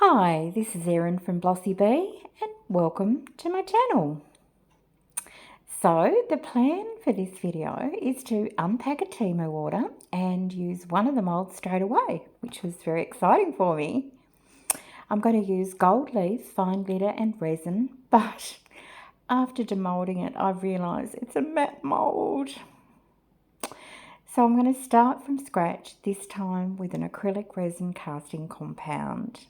Hi, this is Erin from Blossy Bee and welcome to my channel. So the plan for this video is to unpack a TEMU order and use one of the moulds straight away, which was very exciting for me. I'm going to use gold leaf, fine glitter and resin, but after demoulding it I've realised it's a matte mould. So I'm going to start from scratch, this time with an acrylic resin casting compound.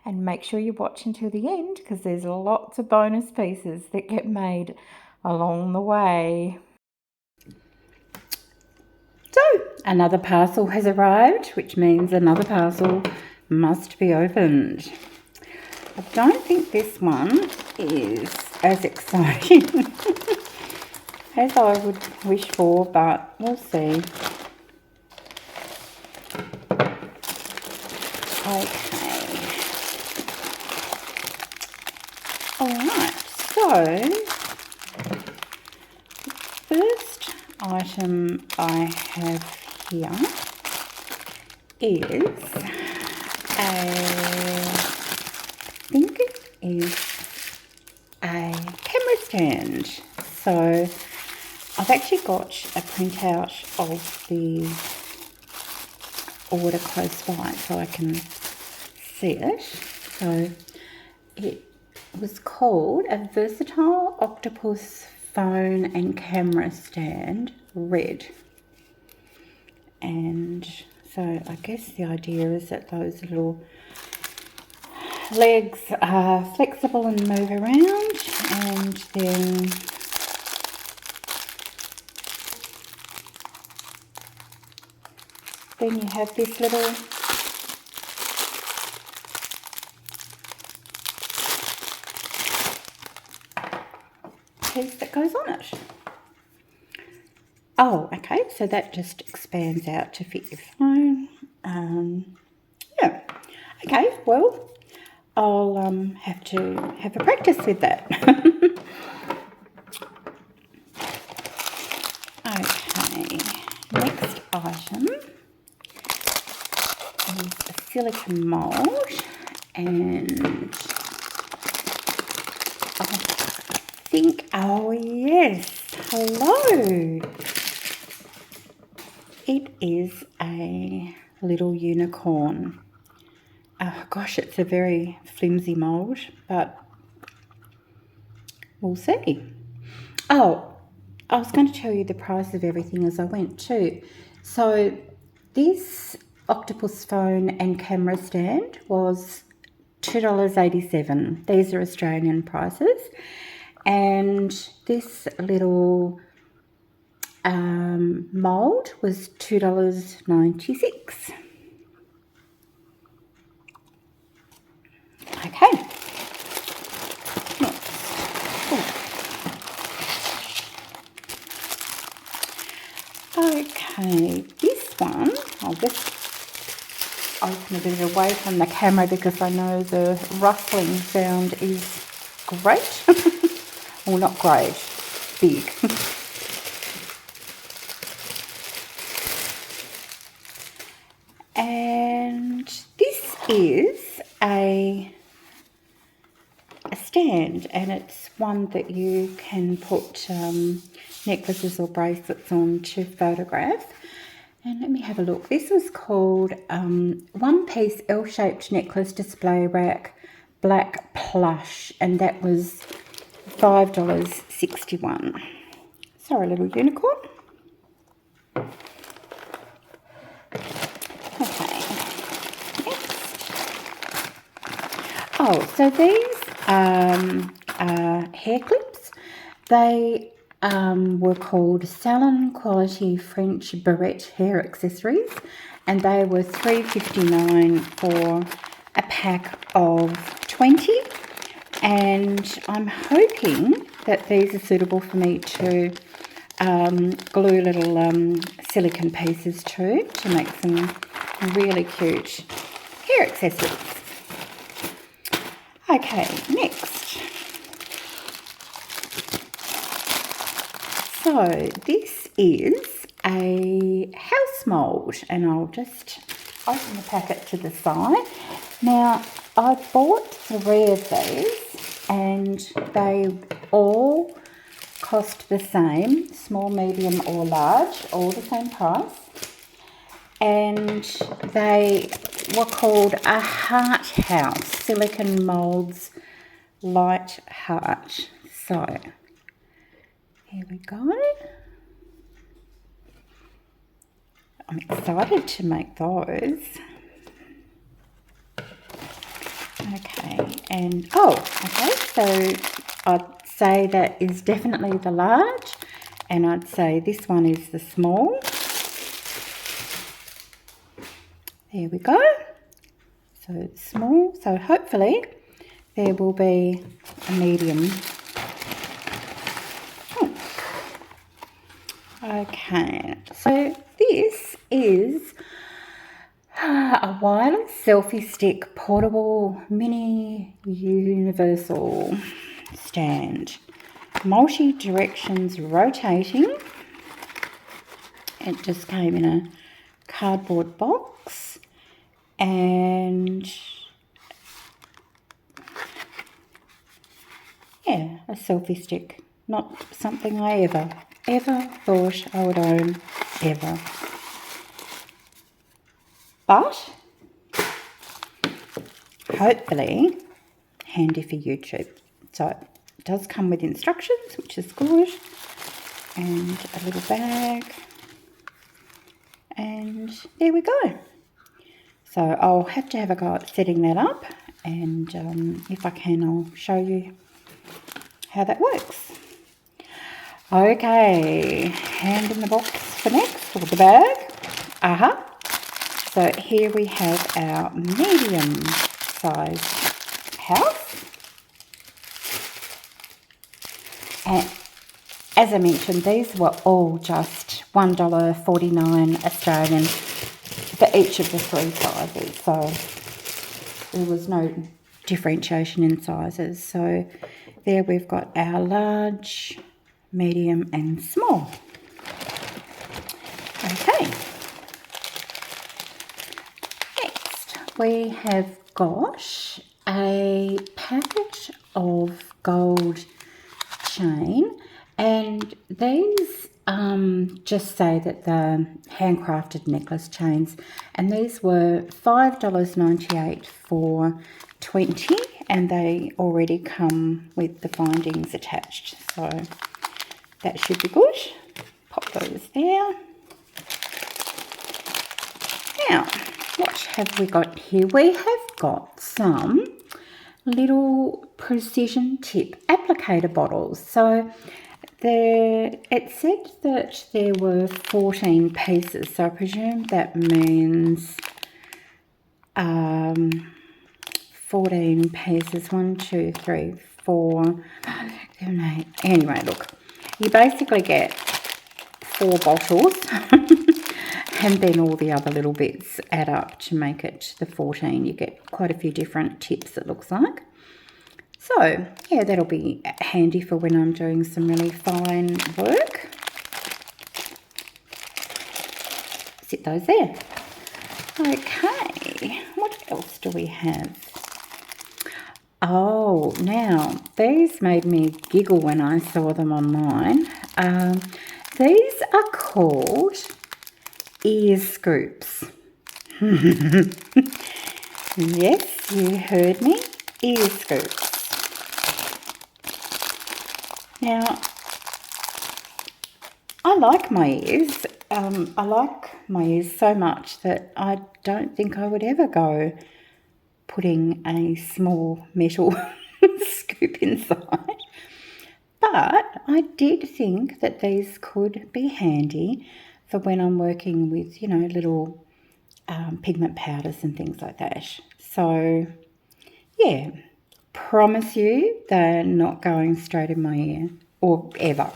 And make sure you watch until the end because there's lots of bonus pieces that get made along the way. So another parcel has arrived, which means another parcel must be opened. I don't think this one is as exciting as I would wish for, but we'll see. Okay. Alright, so the first item I have here is I think it is a camera stand. So I've actually got a printout of the order close by so I can see it. So it was called a versatile octopus phone and camera stand, red. And so I guess the idea is that those little legs are flexible and move around, and then you have this little piece that goes on it. Oh, okay, so that just expands out to fit your phone. Yeah, okay, well, I'll have to have a practice with that. Okay, next item is a silicone mould, and oh yes, hello. It is a little unicorn. Oh gosh, it's a very flimsy mould, but we'll see. Oh, I was going to tell you the price of everything as I went too. So this octopus phone and camera stand was $2.87. These are Australian prices. And this little mould was $2.96. Okay. Next. Okay, this one, I'll just open a bit away from the camera because I know the rustling sound is great. Well, not great, big. And this is a stand, and it's one that you can put necklaces or bracelets on to photograph. And let me have a look. This was called One Piece L-Shaped Necklace Display Rack Black Plush, and that was $5.61. Sorry, little unicorn. Okay. Next. Oh, so these are hair clips. They were called Salon Quality French Barrette hair accessories, and they were $3.59 for a pack of 20. And I'm hoping that these are suitable for me to glue little silicone pieces to make some really cute hair accessories. Okay, next. So this is a house mould, and I'll just open the packet to the side. Now, I bought 3 of these and they all cost the same, small, medium or large, all the same price. And they were called a Heart House, Silicone Moulds Light Heart. So, here we go. I'm excited to make those. Okay, and okay, so I'd say that is definitely the large, and I'd say this one is the small. There we go. So it's small, so hopefully there will be a medium. Okay, so this is a wireless selfie stick portable mini universal stand. Multi-directions rotating. It just came in a cardboard box and yeah, a selfie stick. Not something I ever thought I would own, ever. But hopefully handy for YouTube. So it does come with instructions, which is good, and a little bag, and there we go. So I'll have to have a go at setting that up, and if I can, I'll show you how that works. Okay, hand in the box for next, or the bag. So here we have our medium size house. And as I mentioned, these were all just $1.49 Australian for each of the 3 sizes. So there was no differentiation in sizes. So there we've got our large, medium and small. Okay. Next we have got a packet of gold chain, and these just say that they're handcrafted necklace chains, and these were $5.98 for 20, and they already come with the bindings attached, so that should be good. Pop those there. Now, what have we got here? We have got some little precision tip applicator bottles. So it said that there were 14 pieces, so I presume that means 14 pieces. 1, 2, 3, 4, 7, 8. Anyway, look, you basically get 4 bottles and then all the other little bits add up to make it the 14. You get quite a few different tips, it looks like. So yeah, that'll be handy for when I'm doing some really fine work. Sit those there. Okay, what else do we have? Oh, now these made me giggle when I saw them online. These are called ear scoops. Yes, you heard me, ear scoops. Now, I like my ears. I like my ears so much that I don't think I would ever go putting a small metal scoop inside. But I did think that these could be handy for when I'm working with, you know, little pigment powders and things like that. So, yeah, promise you they're not going straight in my ear, or ever.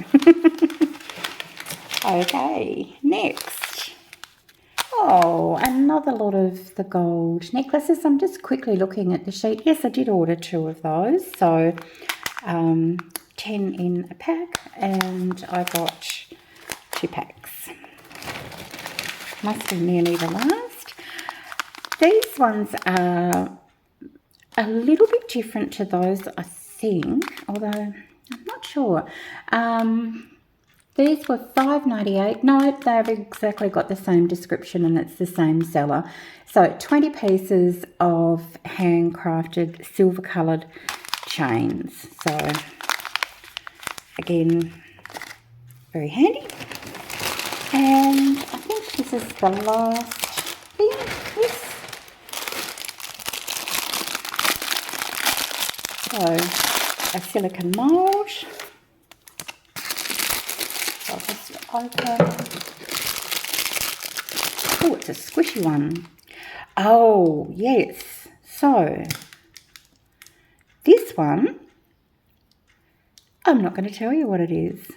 Okay, next. Oh, another lot of the gold necklaces. I'm just quickly looking at the sheet. Yes, I did order 2 of those. So 10 in a pack, and I got 2 packs. Must be nearly the last. These ones are a little bit different to those, I think, although I'm not sure. These were $5.98. No, they've exactly got the same description and it's the same seller. So 20 pieces of handcrafted silver coloured chains. So again, very handy. And I think this is the last thing. Yes. So a silicone mould. I'll just open. Oh, it's a squishy one. Oh, yes. So this one, I'm not going to tell you what it is.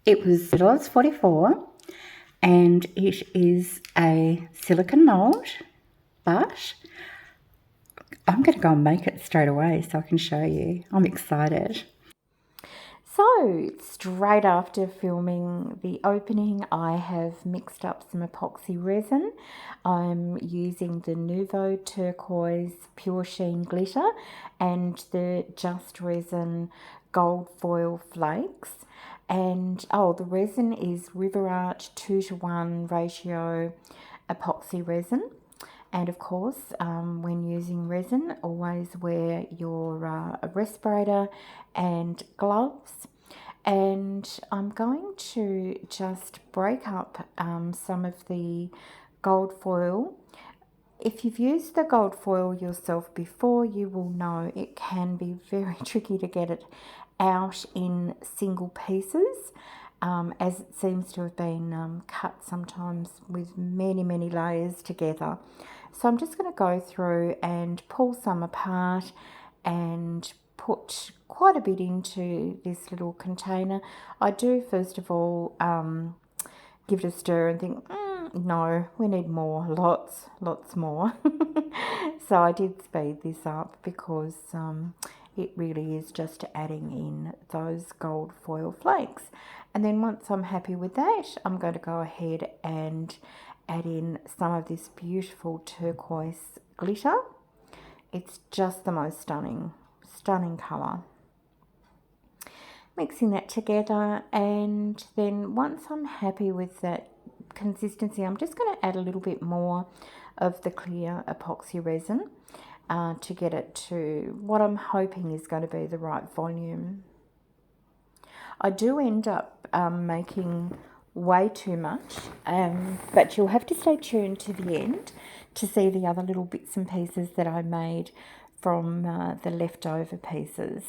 It was $44 and it is a silicone mould, but I'm going to go and make it straight away so I can show you. I'm excited. So, straight after filming the opening, I have mixed up some epoxy resin. I'm using the Nouveau Turquoise Pure Sheen Glitter and the Just Resin Gold Foil Flakes. And, the resin is River Art 2:1 ratio epoxy resin. And of course, when using resin, always wear your respirator and gloves. And I'm going to just break up some of the gold foil. If you've used the gold foil yourself before, you will know it can be very tricky to get it out in single pieces, as it seems to have been cut sometimes with many, many layers together. So I'm just going to go through and pull some apart and put quite a bit into this little container. I do first of all give it a stir and think, no, we need more, lots more. So I did speed this up because it really is just adding in those gold foil flakes. And then once I'm happy with that, I'm going to go ahead and add in some of this beautiful turquoise glitter. It's just the most stunning colour. Mixing that together, and then once I'm happy with that consistency, I'm just going to add a little bit more of the clear epoxy resin to get it to what I'm hoping is going to be the right volume. I do end up making way too much, but you'll have to stay tuned to the end to see the other little bits and pieces that I made from the leftover pieces,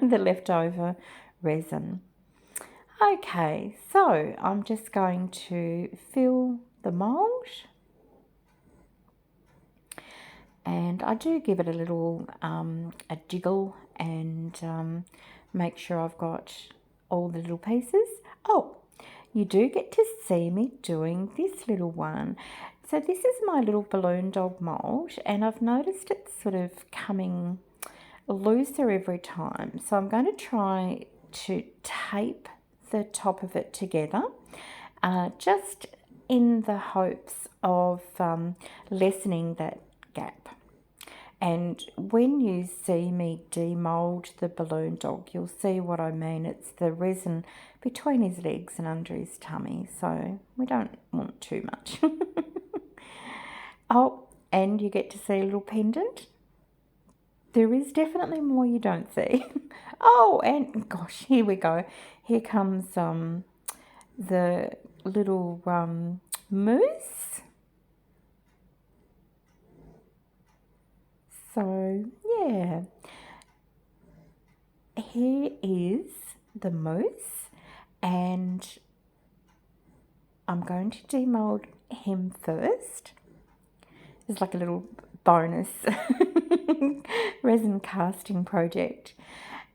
the leftover resin. Okay, so I'm just going to fill the mould, and I do give it a little a jiggle and make sure I've got all the little pieces. Oh, you do get to see me doing this little one. So this is my little balloon dog mould, and I've noticed it's sort of coming looser every time. So I'm going to try to tape the top of it together, just in the hopes of lessening that gap. And when you see me demould the balloon dog, you'll see what I mean. It's the resin between his legs and under his tummy, so we don't want too much. Oh, and you get to see a little pendant. There is definitely more you don't see. Oh, and gosh, here we go. Here comes the little mousse. So, yeah. Here is the mousse, and I'm going to demould him first. It's like a little bonus resin casting project.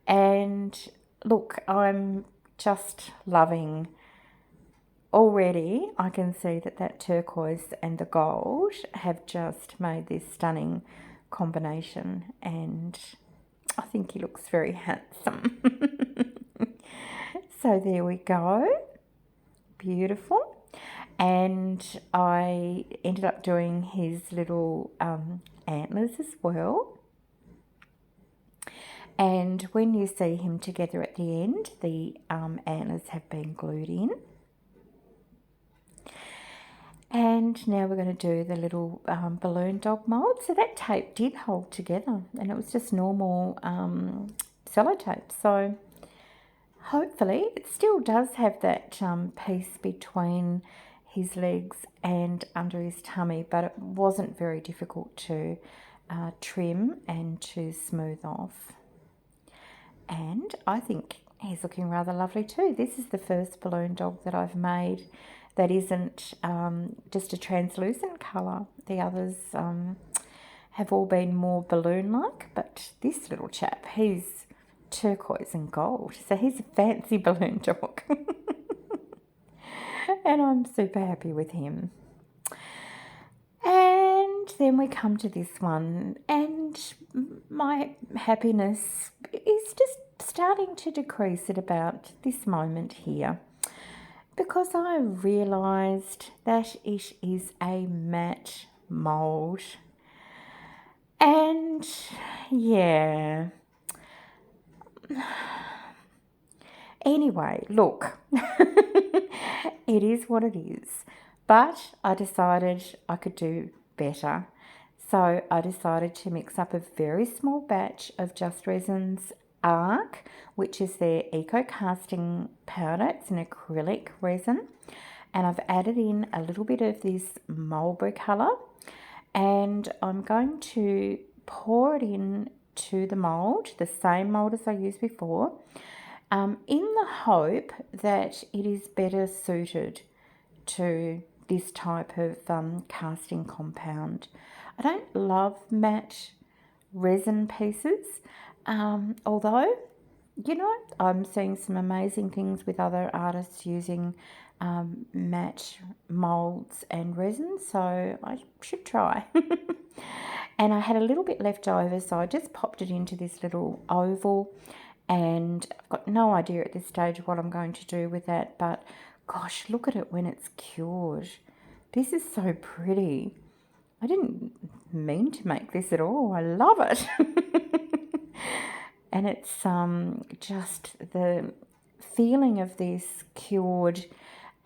And look, I'm just loving already. I can see that turquoise and the gold have just made this stunning combination, and I think he looks very handsome. So there we go. Beautiful. and I ended up doing his little antlers as well. And when you see him together at the end, the antlers have been glued in. And now we're going to do the little balloon dog mould. So that tape did hold together, and it was just normal sellotape. So hopefully it still does have that piece between his legs and under his tummy, but it wasn't very difficult to trim and to smooth off. And I think he's looking rather lovely too. This is the first balloon dog that I've made that isn't just a translucent colour. The others have all been more balloon-like, but this little chap, he's turquoise and gold. So he's a fancy balloon dog. And I'm super happy with him. And then we come to this one, and my happiness is just starting to decrease at about this moment here, because I realised that it is a matte mould. And yeah, anyway, look, it is what it is. But I decided I could do better. So I decided to mix up a very small batch of Just Resin's Arc, which is their Eco Casting powder. It's an acrylic resin. And I've added in a little bit of this Mulberry colour. And I'm going to pour it in to the mould, the same mould as I used before, in the hope that it is better suited to this type of casting compound. I don't love matte resin pieces, although, you know, I'm seeing some amazing things with other artists using matte moulds and resin, so I should try. And I had a little bit left over, so I just popped it into this little oval, and I've got no idea at this stage what I'm going to do with that, but gosh, look at it when it's cured. This is so pretty. I didn't mean to make this at all. I love it. And it's just the feeling of this cured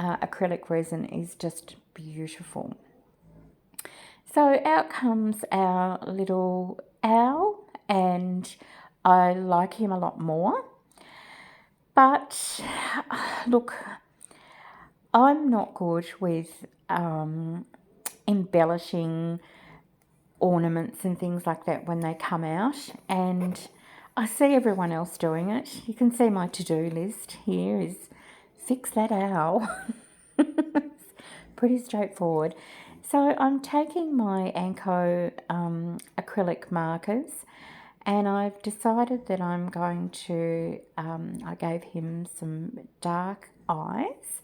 acrylic resin is just beautiful. So out comes our little owl, and I like him a lot more. But look, I'm not good with embellishing ornaments and things like that when they come out, and I see everyone else doing it. You can see my to-do list here is fix that owl. It's pretty straightforward. So I'm taking my Anko acrylic markers, and I've decided that I'm going to, I gave him some dark eyes,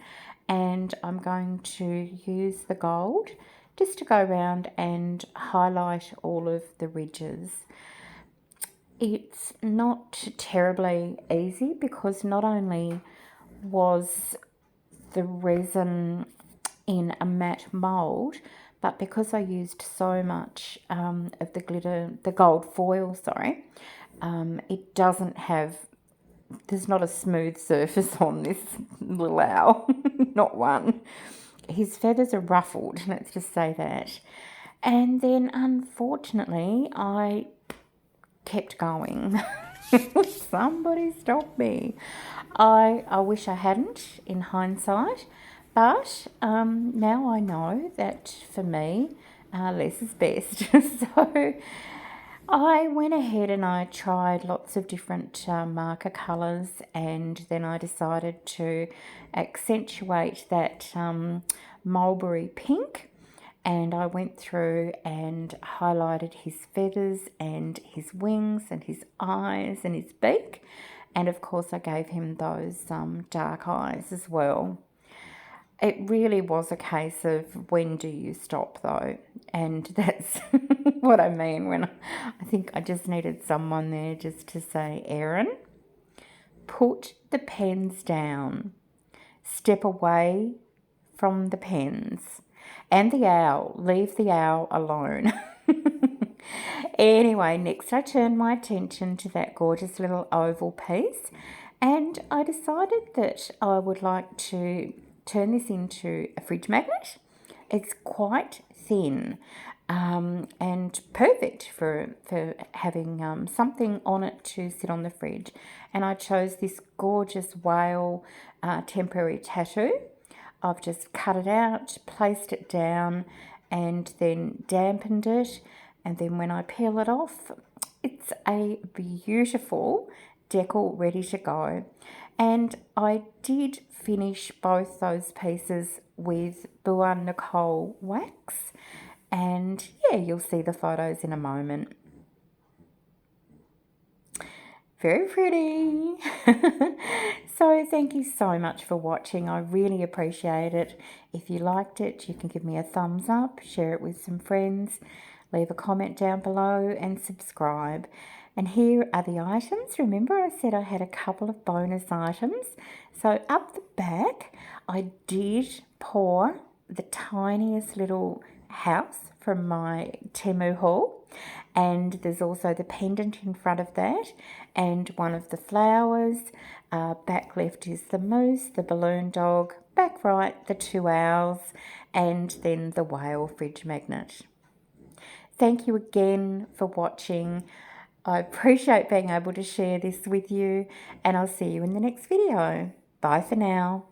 and I'm going to use the gold just to go around and highlight all of the ridges. It's not terribly easy because not only was the resin in a matte mould, but because I used so much of the glitter, the gold foil, it doesn't have, there's not a smooth surface on this little owl, not one. His feathers are ruffled, let's just say that. And then unfortunately, I kept going. Somebody stop me. I wish I hadn't in hindsight, but now I know that for me, less is best. So I went ahead and I tried lots of different marker colours, and then I decided to accentuate that mulberry pink, and I went through and highlighted his feathers and his wings and his eyes and his beak, and of course I gave him those dark eyes as well. It really was a case of when do you stop though, and that's what I mean when I think I just needed someone there just to say, Erin, put the pens down, step away from the pens. And the owl. Leave the owl alone. Anyway, next I turned my attention to that gorgeous little oval piece, and I decided that I would like to turn this into a fridge magnet. It's quite thin and perfect for having something on it to sit on the fridge. And I chose this gorgeous whale temporary tattoo. I've just cut it out, placed it down, and then dampened it. And then when I peel it off, it's a beautiful decal ready to go. And I did finish both those pieces with Buan Nicole wax. And yeah, you'll see the photos in a moment. Very pretty. So thank you so much for watching. I really appreciate it. If you liked it, you can give me a thumbs up, share it with some friends, leave a comment down below and subscribe. And here are the items. Remember I said I had a couple of bonus items. So up the back, I did pour the tiniest little house from my TEMU haul. And there's also the pendant in front of that and one of the flowers. Back left is the moose, the balloon dog, back right the two owls, and then the whale fridge magnet. Thank you again for watching. I appreciate being able to share this with you, and I'll see you in the next video. Bye for now.